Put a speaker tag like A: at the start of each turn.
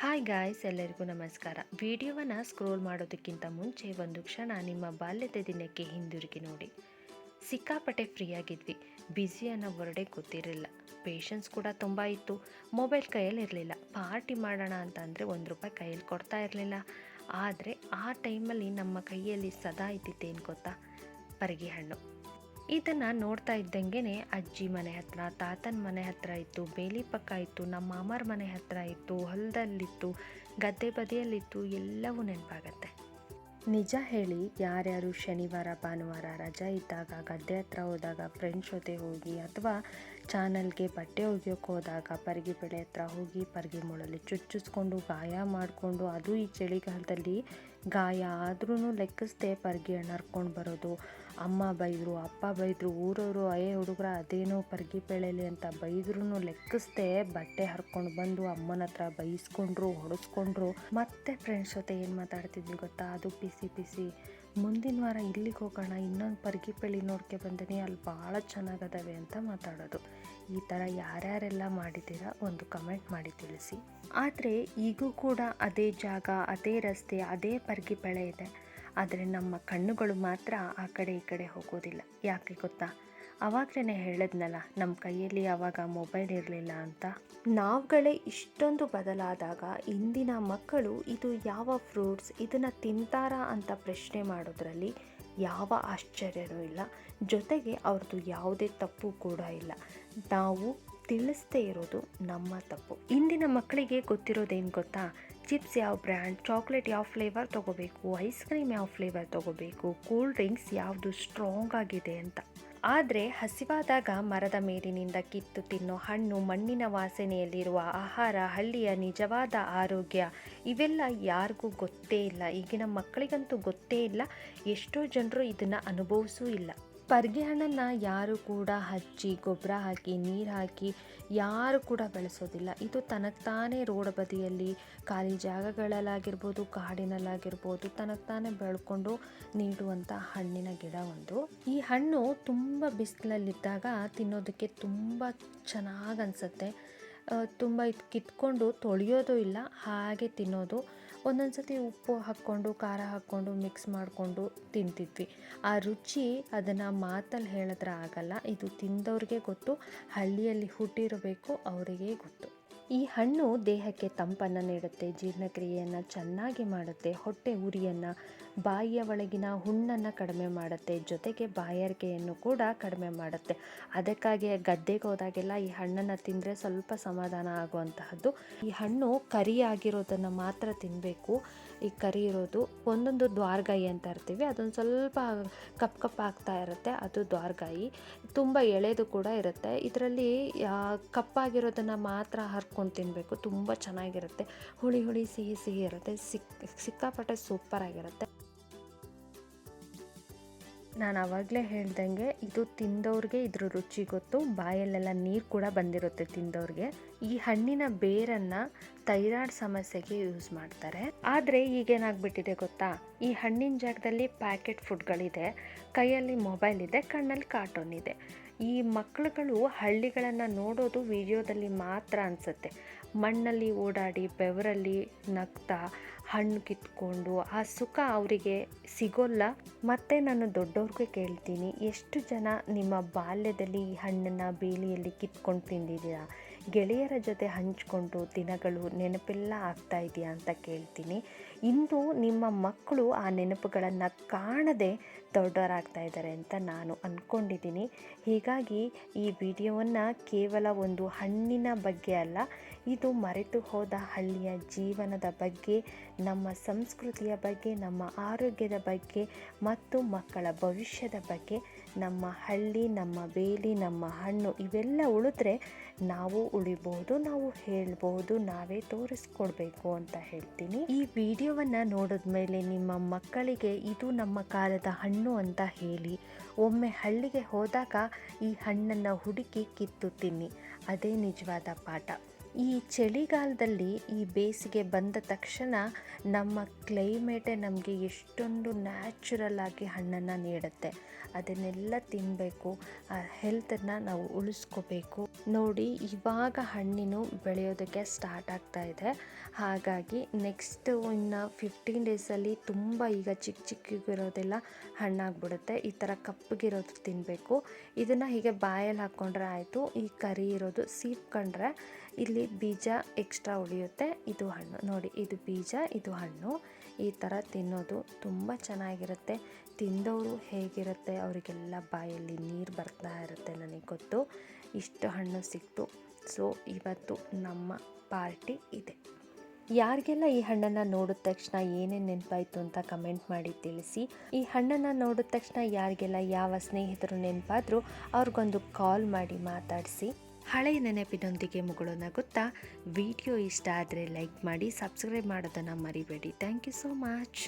A: Hi guys, ಎಲ್ಲರಿಗೂ ನಮಸ್ಕಾರ. ವಿಡಿಯೋವನ್ನು ಸ್ಕ್ರೋಲ್ ಮಾಡೋದಕ್ಕಿಂತ ಮುಂಚೆ ಒಂದು ಕ್ಷಣ ನಿಮ್ಮ ಬಾಲ್ಯದ ದಿನಕ್ಕೆ ಹಿಂದಿರುಗಿ ನೋಡಿ. ಸಿಕ್ಕಾಪಟ್ಟೆ ಫ್ರೀ ಆಗಿದ್ವಿ. ಬ್ಯುಸಿ ಅನ್ನೋ ವರ್ಡೇ ಗೊತ್ತಿರಲಿಲ್ಲ. ಪೇಷನ್ಸ್ ಕೂಡ ತುಂಬ ಇತ್ತು. ಮೊಬೈಲ್ ಕೈಯಲ್ಲಿ ಇರಲಿಲ್ಲ. ಪಾರ್ಟಿ ಮಾಡೋಣ ಅಂತ ಅಂದರೆ ₹1 ಕೈಯಲ್ಲಿ ಕೊಡ್ತಾ ಇರಲಿಲ್ಲ. ಆದರೆ ಆ ಟೈಮಲ್ಲಿ ನಮ್ಮ ಕೈಯಲ್ಲಿ ಸದಾ ಇದ್ದಿದ್ದೇನು ಗೊತ್ತಾ? ಪರಗಿ ಹಣ್ಣು. ಇದನ್ನು ನೋಡ್ತಾ ಇದ್ದಂಗೆ ಅಜ್ಜಿ ಮನೆ ಹತ್ರ, ತಾತನ ಮನೆ ಹತ್ರ ಇತ್ತು, ಬೇಲಿ ಪಕ್ಕ ಇತ್ತು, ನಮ್ಮ ಮಾಮರ ಮನೆ ಹತ್ರ ಇತ್ತು, ಹೊಲದಲ್ಲಿತ್ತು, ಗದ್ದೆ ಬದಿಯಲ್ಲಿತ್ತು, ಎಲ್ಲವೂ ನೆನಪಾಗತ್ತೆ. ನಿಜ ಹೇಳಿ, ಯಾರ್ಯಾರು ಶನಿವಾರ ಭಾನುವಾರ ರಜಾ ಇದ್ದಾಗ ಗದ್ದೆ ಹತ್ರ ಹೋದಾಗ ಫ್ರೆಂಡ್ಸ್ ಜೊತೆ ಹೋಗಿ, ಅಥವಾ ಚಾನಲ್ಗೆ ಬಟ್ಟೆ ಒಗೆಯೋಕೆ ಹೋದಾಗ ಪರಗಿ ಬೆಳೆ ಹತ್ರ ಹೋಗಿ ಪರಗಿ ಮುಳಲ್ಲಿ ಚುಚ್ಚಿಸ್ಕೊಂಡು ಗಾಯ ಮಾಡಿಕೊಂಡು, ಅದು ಈ ಚಳಿಗಾಲದಲ್ಲಿ ಗಾಯ ಆದ್ರೂ ಲೆಕ್ಕಿಸ್ದೆ ಪರಗಿ ಹಣ್ಣು ಹರ್ಕೊಂಡು ಬರೋದು. ಅಮ್ಮ ಬೈದರು, ಅಪ್ಪ ಬೈದರು, ಊರವರು ಹುಡುಗರ ಅದೇನೋ ಪರಗಿ ಬೆಳೆಲಿ ಅಂತ ಬೈದ್ರೂ ಲೆಕ್ಕಿಸ್ದೆ ಬಟ್ಟೆ ಹರ್ಕೊಂಡು ಬಂದು ಅಮ್ಮನ ಹತ್ರ ಬೈಸ್ಕೊಂಡ್ರು, ಹೊಡೆಸ್ಕೊಂಡ್ರು. ಮತ್ತೆ ಫ್ರೆಂಡ್ಸ್ ಜೊತೆ ಏನು ಮಾತಾಡ್ತಿದ್ವಿ ಗೊತ್ತಾ? ಅದು ಬಿಸಿ ಮುಂದಿನ ವಾರ ಇಲ್ಲಿಗೆ ಹೋಗೋಣ, ಇನ್ನೊಂದು ಪರಗಿ ಬೆಳೆ ನೋಡ್ಕೆ ಬಂದೀನಿ, ಅಲ್ಲಿ ಭಾಳ ಚೆನ್ನಾಗದಾವೆ ಅಂತ ಮಾತಾಡೋದು. ಈ ಥರ ಯಾರ್ಯಾರೆಲ್ಲ ಮಾಡಿದ್ದೀರಾ ಒಂದು ಕಮೆಂಟ್ ಮಾಡಿ ತಿಳಿಸಿ. ಆದರೆ ಈಗೂ ಕೂಡ ಅದೇ ಜಾಗ, ಅದೇ ರಸ್ತೆ, ಅದೇ ಪರಗಿ ಬೆಳೆ ಇದೆ. ಆದರೆ ನಮ್ಮ ಕಣ್ಣುಗಳು ಮಾತ್ರ ಆ ಕಡೆ ಈ ಕಡೆ ಹೋಗೋದಿಲ್ಲ. ಯಾಕೆ ಗೊತ್ತಾ? ಅವಾಗಲೇ ಹೇಳಿದ್ನಲ್ಲ, ನಮ್ಮ ಕೈಯಲ್ಲಿ ಆವಾಗ ಮೊಬೈಲ್ ಇರಲಿಲ್ಲ ಅಂತ. ನಾವುಗಳೇ ಇಷ್ಟೊಂದು ಬದಲಾದಾಗ ಇಂದಿನ ಮಕ್ಕಳು ಇದು ಯಾವ ಫ್ರೂಟ್ಸ್, ಇದನ್ನು ತಿಂತಾರಾ ಅಂತ ಪ್ರಶ್ನೆ ಮಾಡೋದ್ರಲ್ಲಿ ಯಾವ ಆಶ್ಚರ್ಯನೂ ಇಲ್ಲ. ಜೊತೆಗೆ ಅವ್ರದ್ದು ಯಾವುದೇ ತಪ್ಪು ಕೂಡ ಇಲ್ಲ. ನಾವು ತಿಳಿಸ್ದೇ ಇರೋದು ನಮ್ಮ ತಪ್ಪು. ಇಂದಿನ ಮಕ್ಕಳಿಗೆ ಗೊತ್ತಿರೋದೇನು ಗೊತ್ತಾ? ಚಿಪ್ಸ್ ಯಾವ ಬ್ರ್ಯಾಂಡ್, ಚಾಕ್ಲೇಟ್ ಯಾವ ಫ್ಲೇವರ್ ತೊಗೋಬೇಕು, ಐಸ್ ಕ್ರೀಮ್ ಯಾವ ಫ್ಲೇವರ್ ತೊಗೋಬೇಕು, ಕೂಲ್ ಡ್ರಿಂಕ್ಸ್ ಯಾವುದು ಸ್ಟ್ರಾಂಗ್ ಆಗಿದೆ ಅಂತ. ಆದರೆ ಹಸಿವಾದಾಗ ಮರದ ಮೇಲಿನಿಂದ ಕಿತ್ತು ತಿನ್ನೋ ಹಣ್ಣು, ಮಣ್ಣಿನ ವಾಸನೆಯಲ್ಲಿರುವ ಆಹಾರ, ಹಳ್ಳಿಯ ನಿಜವಾದ ಆರೋಗ್ಯ, ಇವೆಲ್ಲ ಯಾರಿಗೂ ಗೊತ್ತೇ ಇಲ್ಲ. ಈಗಿನ ಮಕ್ಕಳಿಗಂತೂ ಗೊತ್ತೇ ಇಲ್ಲ. ಎಷ್ಟೋ ಜನರು ಇದನ್ನು ಅನುಭವಿಸೂ ಇಲ್ಲ. ಪರ್ಗೆ ಹಣ್ಣನ್ನು ಯಾರು ಕೂಡ ಹಚ್ಚಿ ಗೊಬ್ಬರ ಹಾಕಿ ನೀರು ಹಾಕಿ ಯಾರು ಕೂಡ ಬೆಳೆಸೋದಿಲ್ಲ. ಇದು ತನಗ್ತಾನೇ ರೋಡ್ ಬದಿಯಲ್ಲಿ ಖಾಲಿ ಜಾಗಗಳಲ್ಲಾಗಿರ್ಬೋದು, ಕಾಡಿನಲ್ಲಾಗಿರ್ಬೋದು ತನಗ್ತಾನೇ ಬೆಳ್ಕೊಂಡು ನೀಡುವಂಥ ಹಣ್ಣಿನ ಗಿಡ ಒಂದು. ಈ ಹಣ್ಣು ತುಂಬ ಬಿಸಿಲಲ್ಲಿದ್ದಾಗ ತಿನ್ನೋದಕ್ಕೆ ತುಂಬ ಚೆನ್ನಾಗಿ ಅನಿಸುತ್ತೆ. ತುಂಬ ಇದು ಕಿತ್ಕೊಂಡು ತೊಳೆಯೋದು ಇಲ್ಲ, ಹಾಗೆ ತಿನ್ನೋದು. ಒಂದೊಂದು ಸತಿ ಉಪ್ಪು ಹಾಕ್ಕೊಂಡು ಖಾರ ಹಾಕ್ಕೊಂಡು ಮಿಕ್ಸ್ ಮಾಡಿಕೊಂಡು ತಿಂತಿದ್ವಿ. ಆ ರುಚಿ ಅದನ್ನು ಮಾತಲ್ಲಿ ಹೇಳಿದ್ರೆ ಆಗಲ್ಲ. ಇದು ತಿಂದವ್ರಿಗೆ ಗೊತ್ತು, ಹಳ್ಳಿಯಲ್ಲಿ ಹುಟ್ಟಿರಬೇಕು ಅವರಿಗೆ ಗೊತ್ತು. ಈ ಹಣ್ಣು ದೇಹಕ್ಕೆ ತಂಪನ್ನು ನೀಡುತ್ತೆ, ಜೀರ್ಣಕ್ರಿಯೆಯನ್ನು ಚೆನ್ನಾಗಿ ಮಾಡುತ್ತೆ, ಹೊಟ್ಟೆ ಉರಿಯನ್ನು, ಬಾಯಿಯ ಒಳಗಿನ ಹುಣ್ಣನ್ನು ಕಡಿಮೆ ಮಾಡುತ್ತೆ, ಜೊತೆಗೆ ಬಾಯಾರಿಕೆಯನ್ನು ಕೂಡ ಕಡಿಮೆ ಮಾಡುತ್ತೆ. ಅದಕ್ಕಾಗಿ ಗದ್ದೆಗೆ ಹೋದಾಗೆಲ್ಲ ಈ ಹಣ್ಣನ್ನು ತಿಂದರೆ ಸ್ವಲ್ಪ ಸಮಾಧಾನ ಆಗುವಂತಹದ್ದು. ಈ ಹಣ್ಣು ಕರಿಯಾಗಿರೋದನ್ನು ಮಾತ್ರ ತಿನ್ನಬೇಕು. ಈ ಕರಿ ಇರೋದು ಒಂದೊಂದು ದ್ವಾರಗಾಯಿ ಅಂತ ಇರ್ತೀವಿ, ಅದೊಂದು ಸ್ವಲ್ಪ ಕಪ್ ಆಗ್ತಾ ಇರುತ್ತೆ, ಅದು ದ್ವಾರಗಾಯಿ. ತುಂಬ ಎಳೆದು ಕೂಡ ಇರುತ್ತೆ. ಇದರಲ್ಲಿ ಕಪ್ಪಾಗಿರೋದನ್ನು ಮಾತ್ರ ಹರ್ಕೊಂಡು ತಿನ್ನಬೇಕು. ತುಂಬ ಚೆನ್ನಾಗಿರುತ್ತೆ. ಹುಳಿ ಸಿಹಿ ಇರುತ್ತೆ. ಸಿಕ್ಕಾಪಟ್ಟೆ ಸೂಪರಾಗಿರುತ್ತೆ. ನಾನು ಆವಾಗಲೇ ಹೇಳ್ದಂಗೆ ಇದು ತಿಂದವ್ರಿಗೆ ಇದ್ರ ರುಚಿ ಗೊತ್ತು. ಬಾಯಲ್ಲೆಲ್ಲ ನೀರು ಕೂಡ ಬಂದಿರುತ್ತೆ ತಿಂದವ್ರಿಗೆ. ಈ ಹಣ್ಣಿನ ಬೇರನ್ನು ಥೈರಾಯ್ಡ್ ಸಮಸ್ಯೆಗೆ ಯೂಸ್ ಮಾಡ್ತಾರೆ. ಆದರೆ ಈಗೇನಾಗ್ಬಿಟ್ಟಿದೆ ಗೊತ್ತಾ? ಈ ಹಣ್ಣಿನ ಜಾಗದಲ್ಲಿ ಪ್ಯಾಕೆಟ್ ಫುಡ್ಗಳಿದೆ, ಕೈಯಲ್ಲಿ ಮೊಬೈಲ್ ಇದೆ, ಕಣ್ಣಲ್ಲಿ ಕಾರ್ಟೂನ್ ಇದೆ. ಈ ಮಕ್ಕಳುಗಳು ಹಳ್ಳಿಗಳನ್ನು ನೋಡೋದು ವಿಡಿಯೋದಲ್ಲಿ ಮಾತ್ರ ಅನಿಸುತ್ತೆ. ಮಣ್ಣಲ್ಲಿ ಓಡಾಡಿ ಬೆವರಲ್ಲಿ ನಗ್ತಾ ಹಣ್ಣು ಕಿತ್ಕೊಂಡು ಆ ಸುಖ ಅವರಿಗೆ ಸಿಗೋಲ್ಲ. ಮತ್ತು ನಾನು ದೊಡ್ಡವ್ರಿಗೆ ಕೇಳ್ತೀನಿ, ಎಷ್ಟು ಜನ ನಿಮ್ಮ ಬಾಲ್ಯದಲ್ಲಿ ಈ ಹಣ್ಣನ್ನು ಬೇಲಿಯಲ್ಲಿ ಕಿತ್ಕೊಂಡು ತಿಂದಿದ್ದೀರಾ? ಗೆಳೆಯರ ಜೊತೆ ಹಂಚ್ಕೊಂಡು ದಿನಗಳು ನೆನಪೆಲ್ಲ ಆಗ್ತಾ ಇದೆಯಾ ಅಂತ ಕೇಳ್ತೀನಿ. ಇಂದು ನಿಮ್ಮ ಮಕ್ಕಳು ಆ ನೆನಪುಗಳನ್ನು ಕಾಣದೆ ದೊಡ್ಡವರಾಗ್ತಾ ಇದ್ದಾರೆ ಅಂತ ನಾನು ಅಂದ್ಕೊಂಡಿದ್ದೀನಿ. ಹೀಗಾಗಿ ಈ ವಿಡಿಯೋವನ್ನು ಕೇವಲ ಒಂದು ಹಣ್ಣಿನ ಬಗ್ಗೆ ಅಲ್ಲ, ಇದು ಮರೆತು ಹೋದ ಹಳ್ಳಿಯ ಜೀವನದ ಬಗ್ಗೆ, ನಮ್ಮ ಸಂಸ್ಕೃತಿಯ ಬಗ್ಗೆ, ನಮ್ಮ ಆರೋಗ್ಯದ ಬಗ್ಗೆ ಮತ್ತು ಮಕ್ಕಳ ಭವಿಷ್ಯದ ಬಗ್ಗೆ. ನಮ್ಮ ಹಳ್ಳಿ, ನಮ್ಮ ಬೇಲಿ, ನಮ್ಮ ಹಣ್ಣು ಇವೆಲ್ಲ ಉಳಿದ್ರೆ ನಾವು ಉಳಿಬಹುದು, ನಾವು ಹೇಳ್ಬಹುದು, ನಾವೇ ತೋರಿಸ್ಕೊಡ್ಬೇಕು ಅಂತ ಹೇಳ್ತೀನಿ. ಈ ವಿಡಿಯೋವನ್ನು ನೋಡಿದ್ಮೇಲೆ ನಿಮ್ಮ ಮಕ್ಕಳಿಗೆ ಇದು ನಮ್ಮ ಕಾಲದ ಹಣ್ಣು ಅಂತ ಹೇಳಿ, ಒಮ್ಮೆ ಹಳ್ಳಿಗೆ ಹೋದಾಗ ಈ ಹಣ್ಣನ್ನು ಹುಡುಕಿ ಕಿತ್ತು ತಿನ್ನಿ. ಅದೇ ನಿಜವಾದ ಪಾಠ. ಈ ಚಳಿಗಾಲದಲ್ಲಿ ಈ ಬೇಸಿಗೆ ಬಂದ ತಕ್ಷಣ ನಮ್ಮ ಕ್ಲೈಮೇಟೇ ನಮಗೆ ಎಷ್ಟೊಂದು ನ್ಯಾಚುರಲ್ ಆಗಿ ಹಣ್ಣನ್ನು ನೀಡುತ್ತೆ. ಅದನ್ನೆಲ್ಲ ತಿನ್ನಬೇಕು, ಆ ಹೆಲ್ತನ್ನು ನಾವು ಉಳಿಸ್ಕೋಬೇಕು. ನೋಡಿ, ಇವಾಗ ಹಣ್ಣಿನ ಬೆಳೆಯೋದಕ್ಕೆ ಸ್ಟಾರ್ಟ್ ಆಗ್ತಾ ಇದೆ. ಹಾಗಾಗಿ ನೆಕ್ಸ್ಟ್ ಇನ್ನು 15 ಡೇಸಲ್ಲಿ ತುಂಬ ಈಗ ಚಿಕ್ಕ ಚಿಕ್ಕಗಿರೋದೆಲ್ಲ ಹಣ್ಣಾಗ್ಬಿಡುತ್ತೆ. ಈ ಥರ ಕಪ್ಪಗಿರೋದು ತಿನ್ನಬೇಕು. ಇದನ್ನು ಹೀಗೆ ಬಾಯಲ್ಲಿ ಹಾಕ್ಕೊಂಡ್ರೆ ಆಯಿತು. ಈ ಕರಿ ಇರೋದು ಸೀಪ್ಕೊಂಡ್ರೆ ಇಲ್ಲಿ ಬೀಜ ಎಕ್ಸ್ಟ್ರಾ ಉಳಿಯುತ್ತೆ. ಇದು ಹಣ್ಣು ನೋಡಿ, ಇದು ಬೀಜ, ಇದು ಹಣ್ಣು. ಈ ಥರ ತಿನ್ನೋದು ತುಂಬ ಚೆನ್ನಾಗಿರುತ್ತೆ. ತಿಂದವರು ಹೇಗಿರುತ್ತೆ ಅವರಿಗೆಲ್ಲ ಬಾಯಲ್ಲಿ ನೀರು ಬರ್ತಾ ಇರುತ್ತೆ. ನನಗೆ ಗೊತ್ತು, ಇಷ್ಟು ಹಣ್ಣು ಸಿಕ್ತು. ಸೊ ಇವತ್ತು ನಮ್ಮ ಪಾರ್ಟಿ ಇದೆ. ಯಾರಿಗೆಲ್ಲ ಈ ಹಣ್ಣನ್ನು ನೋಡಿದ ತಕ್ಷಣ ಏನೇನು ನೆನಪಾಯಿತು ಅಂತ ಕಮೆಂಟ್ ಮಾಡಿ ತಿಳಿಸಿ. ಈ ಹಣ್ಣನ್ನು ನೋಡಿದ ತಕ್ಷಣ ಯಾರಿಗೆಲ್ಲ ಯಾವ ಸ್ನೇಹಿತರು ನೆನಪಾದರೂ ಅವ್ರಿಗೊಂದು ಕಾಲ್ ಮಾಡಿ ಮಾತಾಡಿಸಿ. ಹಳೆಯ ನೆನಪಿನೊಂದಿಗೆ ಮುಗುಳೋಣ ಗೊತ್ತಾ. ವಿಡಿಯೋ ಇಷ್ಟ ಆದರೆ ಲೈಕ್ ಮಾಡಿ, ಸಬ್ಸ್ಕ್ರೈಬ್ ಮಾಡೋದನ್ನು ಮರಿಬೇಡಿ. Thank you so much.